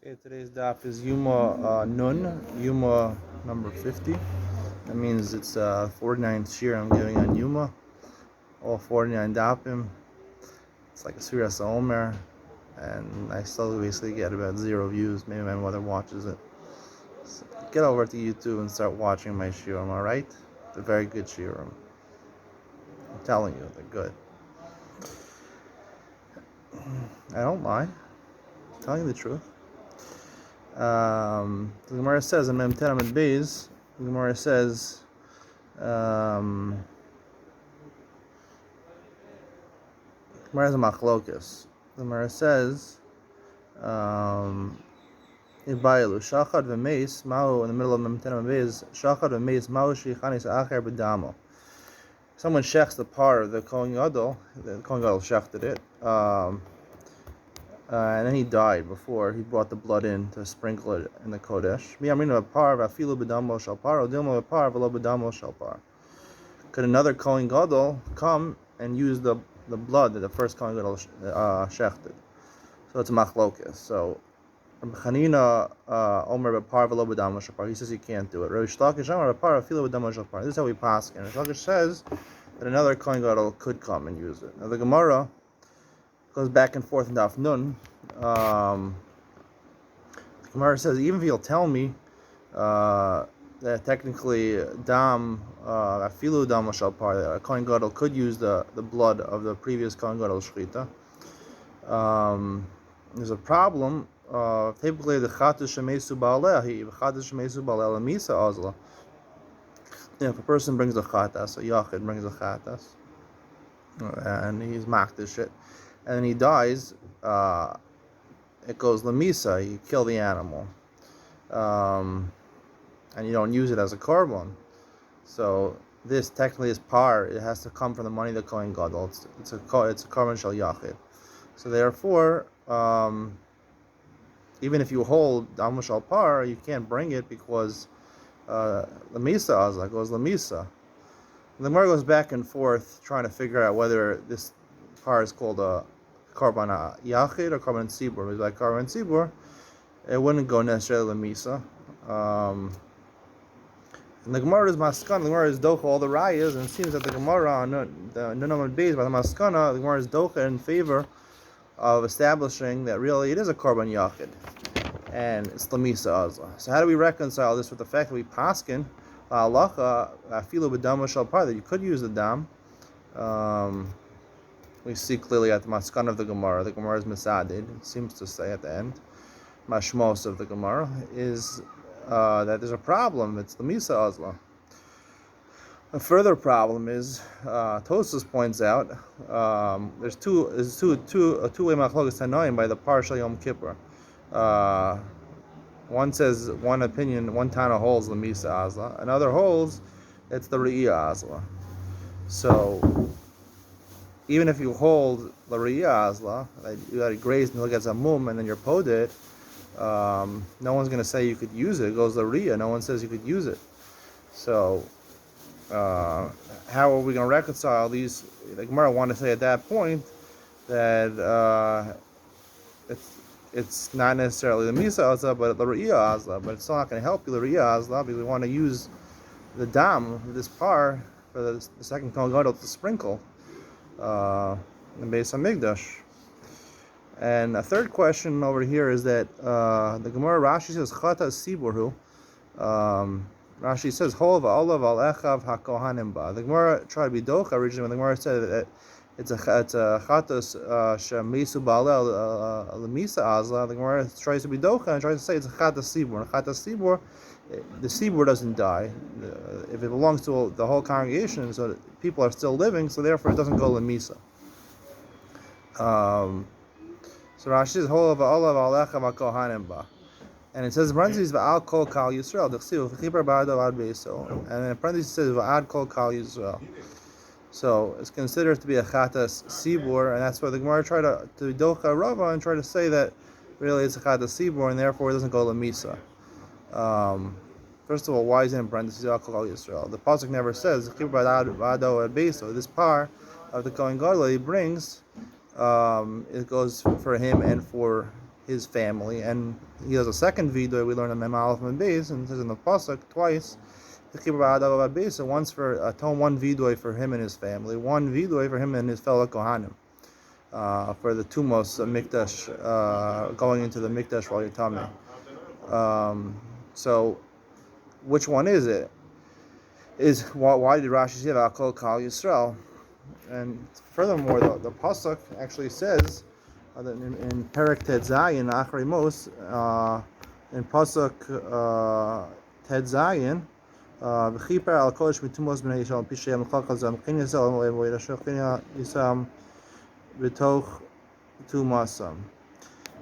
Okay, today's daf is Yoma Nun, Yoma number 50. That means it's 49th shir I'm giving on Yuma. All 49 dafim. It's like a Surah Omer, and I still basically get about 0 views. Maybe my mother watches it. So get over to YouTube and start watching my shiurim, alright? They're very good shiurim. I'm telling you, they're good. I don't lie. I'm telling you the truth. The Gemara says in Mem Ten Amud Beis, the Gemara says, Gemara has a machlokas. The Gemara says, Ibayilu Shachad v'Meis Ma'u in the middle of Mem Ten Amud Beis, Shachad v'Meis Ma'u Sheichanis Acher b'Damo. Someone shechs the par of the Kohen Gadol. The Kohen Gadol shechted it. And then he died before he brought the blood in to sprinkle it in the Kodesh. Could another Kohen Gadol come and use the blood that the first Kohen Gadol shechted? So it's a machlokes. So Chanina Omer b'par v'lo b'damo shapar. He says he can't do it. Reish Lakish Omer b'par afilu b'damo shapar. This is how we pass. And Reish Lakish says that another Kohen Gadol could come and use it. Now the Gemara goes back and forth in Daf Nun. The Gemara says, even if you'll tell me that technically afilu dam shalpar, that a Kohen Gadol could use the blood of the previous Kohen Gadol shechita, there's a problem. Typically, the chatus shemesu ba'alehi, chatus shemesu ba'aleh misa azla. If a person brings a chatas, a yachid brings a chatas, and he's makdish it, and then he dies, it goes lamisa, you kill the animal, and you don't use it as a korban. So this technically is par. It has to come from the money of the Kohen Gadol. It's a korban shel yachid. So therefore, even if you hold damu shel par, you can't bring it because lamisa azla goes lamisa. The Gemara goes back and forth trying to figure out whether this par is called a korban yachid or korban tzibur. It's like korban tzibur, it wouldn't go necessarily lemisa. And the Gemara is maskana. The Gemara is docha all the rayas, and it seems that the Gemara on the Nun Amud Beis by the maskana, the Gemara is docha in favor of establishing that really it is a korban yachid and it's lemisa azla. So how do we reconcile this with the fact that we paskin halacha afilu b'dam shel par, that you could use the dam? We see clearly at the maskan of the Gemara. The Gemara is misadid. It seems to say at the end, mashmos of the Gemara is that there's a problem. It's the misa azla. A further problem is Tosfos points out there's two way machlokas tanoim by the Parsha Yom Kippur. One says one opinion, one Tana holds the misa azla, another holds it's the re'iyah azla. So even if you hold the re'iyah azla, you got to graze until it gets a mum, and then you're poded, no one's going to say you could use it. It goes the re'iyah. No one says you could use it. So how are we going to reconcile these? The Gemara want to say at that point that it's not necessarily the misa azla, but the re'iyah azla. But it's still not going to help you, the re'iyah azla, because we want to use the dam, this par, for the second Kohen Gadol to sprinkle in Beis Hamikdash. And a third question over here is that the Gemara Rashi says chata siburhu. Rashi says hol va'olav al echav hakohanim ba. The Gemara tried to be docha originally when the Gemara said that it's a chatas shemesu ba'alel lemisa azla. The Gemara tries to be docha and tries to say it's a chata sibur. And chata sibur, the sibur doesn't die if it belongs to the whole congregation, so people are still living, so therefore it doesn't go lemisa. So Rashi says hol va'olav al echav hakohanim ba. And it says in parentheses va'al kol kal Yisrael d'chsiv v'chipar ba'ado ad beiso, and then in parentheses it says va'ad kol kal Yisrael. So it's considered to be a chatas sibur, and that's why the Gemara tried to docha Rava and try to say that really it's a chatas sibur, and therefore it doesn't go lemisa. First of all, why is it in parentheses va'al kol kal Yisrael? The pasuk never says v'chipar ba'ado ad beiso. This par of the Kohen Gadol he brings, it goes for him and for his family, and he has a second vidoy we learn in Mem Aleph and Beis, and it says in the pasuk twice. So once for atone one vidoy for him and his family, one vidoy for him and his fellow kohanim, for the tumos mikdash, going into the mikdash while you're tamei. So which one is it? Is why did Rashi say about Kol Kal Yisrael? And furthermore, the pasuk actually says in Perek Tet Zayin Achrei Mos, in pasuk Tet Zayin, V'chiper al kodesh mitumos b'nei Yisrael pishayim l'chol zam kin Yisrael v'yirashach Yisam b'toch tumasam.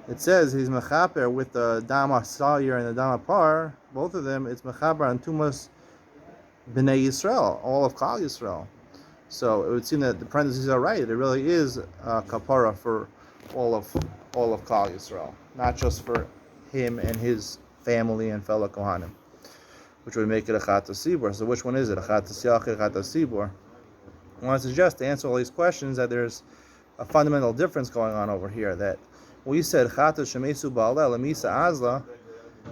It says he's mechaper with the dama salir and the dama par. Both of them, it's mechaper and tumas b'nei Yisrael, all of Klal Yisrael. So it would seem that the parentheses are right. It really is kapara for all of Klal Yisrael, not just for him and his family and fellow kohanim, which would make it a chat sibur. So which one is it? A chat yachid, chat sibur? I want to suggest to answer all these questions that there's a fundamental difference going on over here. That we said chat shemesu ba'aleh lemisa azla.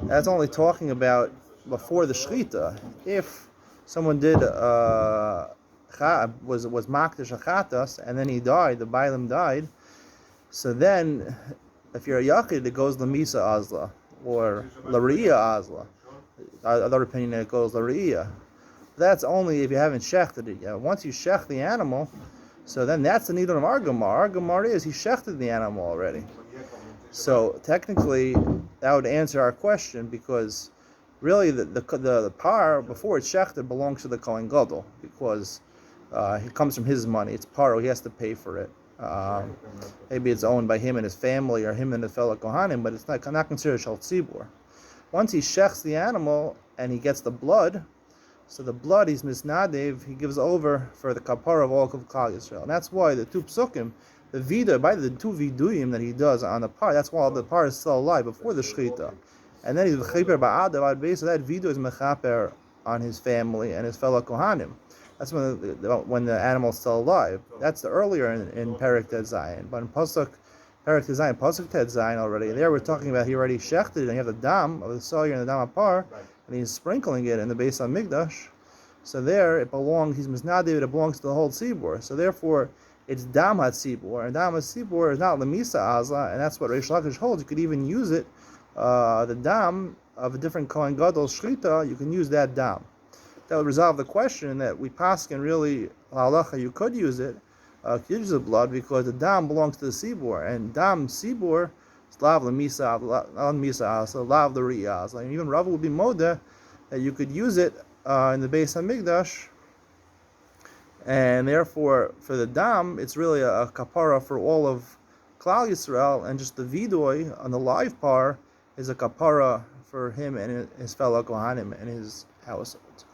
That's only talking about before the shechita. If someone did was makdish achatas and then he died, the bailim died. So then, if you're a yachid, it goes lemisa azla or l're'iyah azla. Other opinion, it goes l're'iyah. That's only if you haven't shechted it yet. Once you shech the animal, so then that's the nidon of our gemara. Our gemara is he shechted the animal already. So technically, that would answer our question, because really the par before it's shechted belongs to the Kohen Gadol, because it comes from his money. It's paro. He has to pay for it. Maybe it's owned by him and his family or him and his fellow kohanim, but it's not considered shel tzibur. Once he shechs the animal and he gets the blood, so the blood he's misnadev, he gives over for the kapara of all of Klal Yisrael. And that's why the two psukim, the vidoy, by the two viduyim that he does on the par, that's why the par is still alive before the shechita. And then he's mechaper ba'adav, based on that vidoy is mechaper on his family and his fellow kohanim. That's when the animal's still alive. That's the earlier in Perek Tet Zayin. But in Pasuk Perek Tet Zayin, Pasuk Tet Zayin already, there we're talking about he already shechted and you have the dam of the sawyar and the dam apar, and he's sprinkling it in the base on Migdash. So there it belongs, he's misnadev, it belongs to the whole tzibur. So therefore it's dam ha-tzibur, and dam ha-tzibur is not lemisa azla, and that's what Reish Lakish holds. You could even use it, the dam of a different Kohen Gadol shchita, you can use that dam. That would resolve the question that we paskin really halacha you could use it, the blood, because the dam belongs to the sibur, and dam sibur is lav lemisa azla, lav the riyaz. Like even Rav would be moda that you could use it in the base of Migdash, and therefore for the dam it's really a kapara for all of Klal Yisrael, and just the vidoy on the live par is a kapara for him and his fellow kohanim and his household.